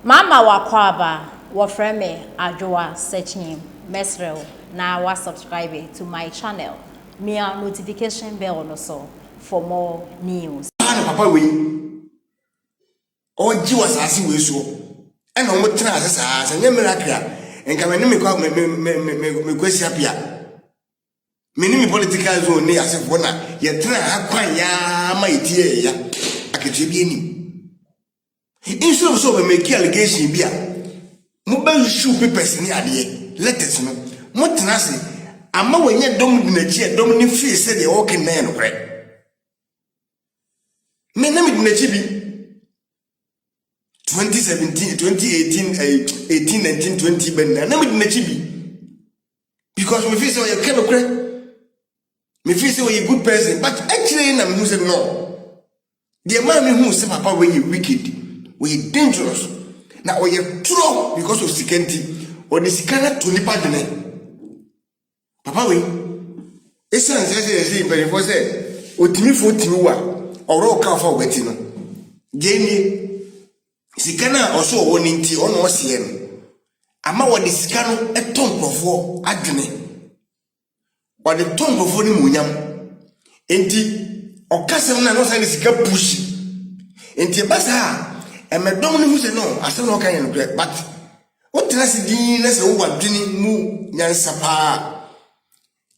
Mama wakwaba wafreme ajoa searching mesrel na wa subscribe to my channel. Mia notification bell no so for more news. Papa we o ji wasase we so e na o mutena asesa anya miracle enka me me kwa me kwesi apia me ni political zone ni asefo na ye tena akwan ya ma itie ya aketu bi enim instead of so we make allegation bia mo ba issue papers ni ade letters no mo tena se ama wenye dom di na chi dom ni fee se de o ken na no kre me na me di na chi bi 2017 2018 18 19 20 ben na me di na chi bi because me feel say you can kre me feel say you good person but actually na me say no the man me who say papa we you wicked we dangerous na we true because of security or the sikana to nipa dene papa we esan say very for say otimi fo timi wa oro ka fa wati no geni sikana oso wo ni nti ono ose no ama wo de sikano eton profo adwene wo de ton profo ni munyam enti okasem na no say sika push enti basa emedom ni hu se no ase no kan no but what na din na se wo adwene mu nyansa pa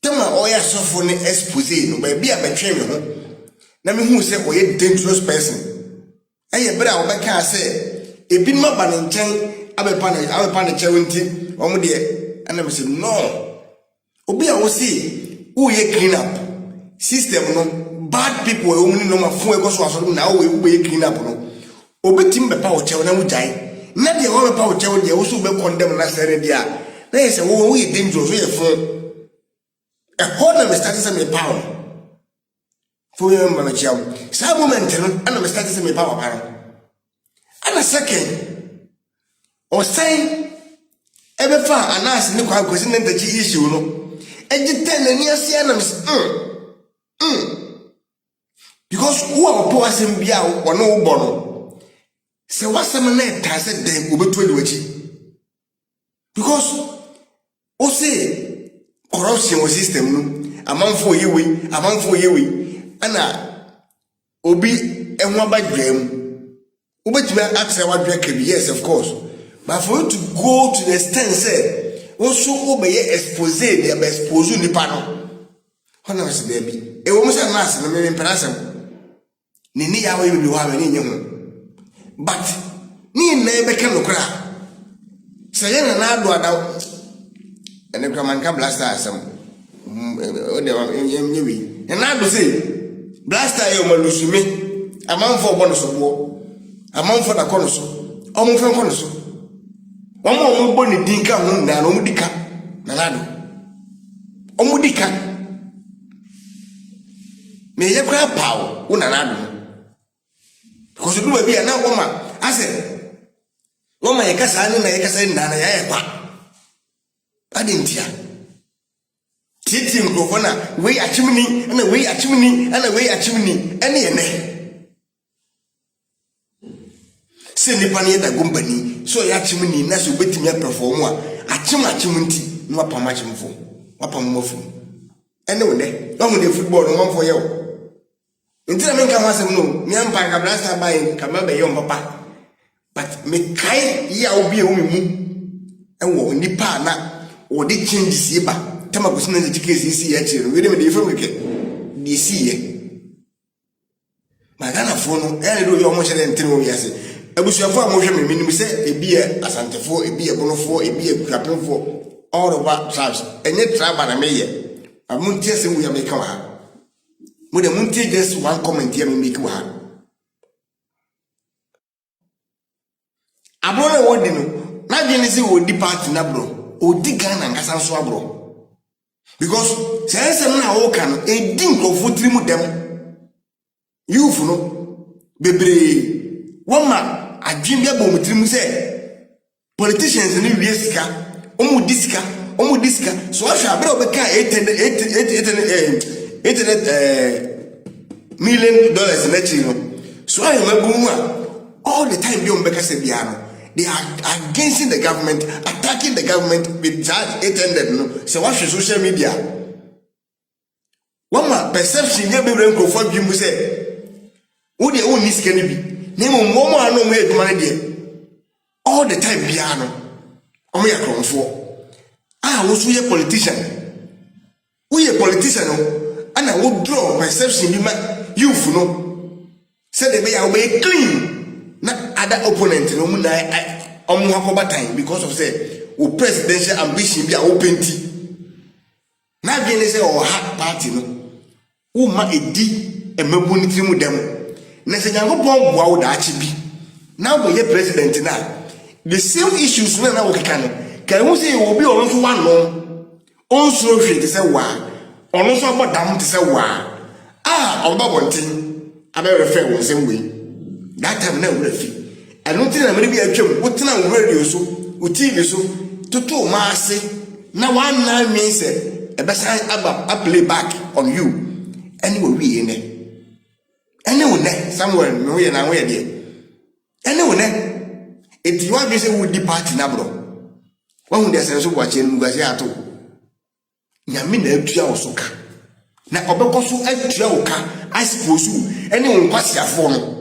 tema oya sofo ni expose no ba bia betwe me ho na me hu se oye dangerous person eye bra wo beka se ebi ma ba ne nchen abepa ne chewenti omo de ana me se no obi a wo se wo ye clean up system no bad people wo ni no ma fun e go so aso na wo ye clean up no obetim be pa wo chew na wo jai na de wo be pa wo chew de wo so be condemn na sere dia na ye se wo ye dangerous wo ye fun a whole me start say me power for you me chew sa moment no ana me start say me power para ana second o say ebe fa anas ni kwa kwesi na ntachi issue no ejite na ni ase na me because who are poor asem bia wo no wo bo no se wasem na ta se den obetu ade wachi because o say corruption system no amanfo yewe ana obi enhu abadwam obetuma access wadwa kabi yes of course but for you to go to the extent say also obeye expose dey be expose nipa no hono se baby e wo mo se na ase no me impressam ni ya we bi wa me ni nyu but ni na ebe ke no kra se ye na ado ada ene kwa man ka blaster asem o de nyewi na ado se blaster ye o malusumi amanfo bo no so bo amanfo da kono so omo fen kono so omo bo ni din ka ho na no mudika na ado omudika me ye kwa pawo una na ado because do we be na woman ase woman ye kasa ni na ye kasa ni na ya ye kwa adintia titi mkrofona we achimni ana we achimni ene ene se ni pani da gombani so ya achimni na so betimi ya perform a achimnti no apama chimfo apama mofu ene wone no mu football no man for you Intina menka wasem no mi ampa ka blaster buy ka ma be yom papa but me kai ya obi e wo mu enwo nipa na o de change si ba tema ko sina de case si ya chiro we de me de from ke di si ye magana fo no e do yo mo chere ntire wo yase abusuafo a mo hwe me minim se ebi e asantefo ebi e bonofo ebi e kurapemfo all over tribes enye tribe na me ye amuntie se wo ya me ka wa Mode munti just one comment here me make wa. Abro wo di no. Na dwe ni se wo di party na bro. Odi Ghana ngasa so abro. Because sense na wo kan e di nkrofo tiri mu dem. Youth no bebre woma adwin bia bom tiri mu se politicians ni wie sika, omu disika so ahwa abro be ka 8 million dollars in a chino. So I remember all the time you make us a piano. they are against the government, attacking the government with charge 800 no so what social media one ma perception ya be bren crofo bi mu say wo de won ni sika ni bi na mo mo ano mo eduma ne de all the time bia no omo ya kronfo wo so ye politician wo ye politician no ana wo draw perception bi ma youth no say they be ya be clean na other opponent no mu na omo hakoba time because of say wo presidential ambition bi a wo penti na bi ne say o ha party no wo ma edi emabu ni trimu dem na se nyango pon boa wo da achi bi na wo ye president na the same issues na wo keka no kan wo say wo bi ono so wa no on so hwe te say wa ono so abodam te say wa oba bontin abe refer wo same way that time na wo refi anu tin na me bi atwam wo tena wo radio so wo TV so toto ma ase na one na mean say ebe say aba play back on you anyway we in there anyway somewhere no ye na wo ye there anyway it you want me say wo di party na bro when we dey say so wache nu gase ato nyame na atua wo so ka na obekọ so atua wo ka I suppose anyway kwasi afọ no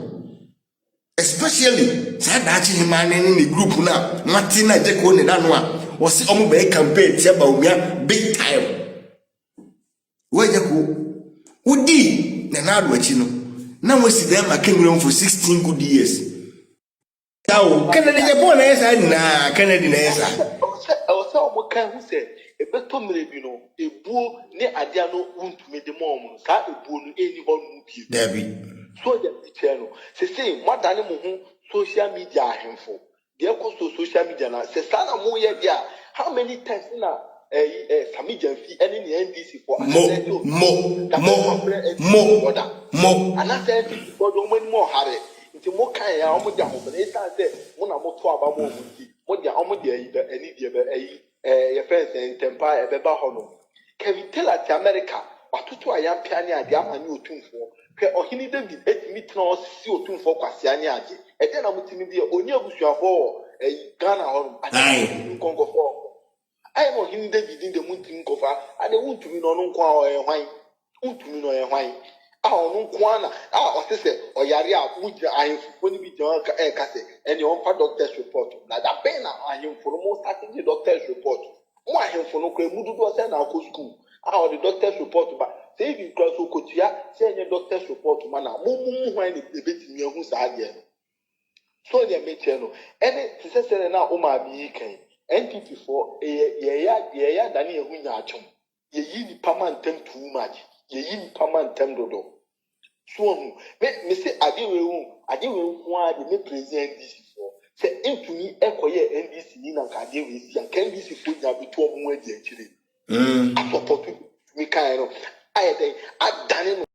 especially say that him in the group na Martina Jeko ne da no a wo se omo be campaign tie ba umia big time we Jeko udi na do achi no na we si dem akenwere for 16 good years tawo Kennedy Japan na esa na Kennedy na esa o se omo kan hu se ebeto mere bi no ebuo ne adia no untumi de mom sa ebuo no eni ho no bi David so the channel say modern mo social media ahemfo de ko social media na say sana mo ye dia how many times na Sami Jamfi any NDC for mo and I said for the money more hare nti mo kan ya omo dia mo be say mo na mo to aba mo mo dia omo dia yi any dia be your friends in tempa e be ba ho no Kevin Taylor to America watoto aya piani ade amani otumfo ke ohini David etimi tena si otumfo kwase ani age e de na mutimi bi oni abusuafo Ghana ho ani kongo fo ai mo ohini David inde mutimi kofa ade wuntumi no no nko a hwan wuntumi no hwan onu nko ana osese oyare a wuji ahemfo ni bi jan ka se eni on fa doctor's report na da ben na ahemfo mo starting the doctor's report mo ahemfo no ko emududu o se na ko school the doctor's report ba say if you cross okotua say any doctor's report man na mo hwan ni ebetimi ehu sa ade so dey make no any to say na o ma bi kan NTP4 ye ya dani ehu nya achom ye yi ni pamantem too much ye yi ni pamantem dodo so me say adewe hu a de me president NDC4 say intumi ekoye NDC ni na ka adewe si an NDC4 nya bi to mo adi akire support me kind no I adane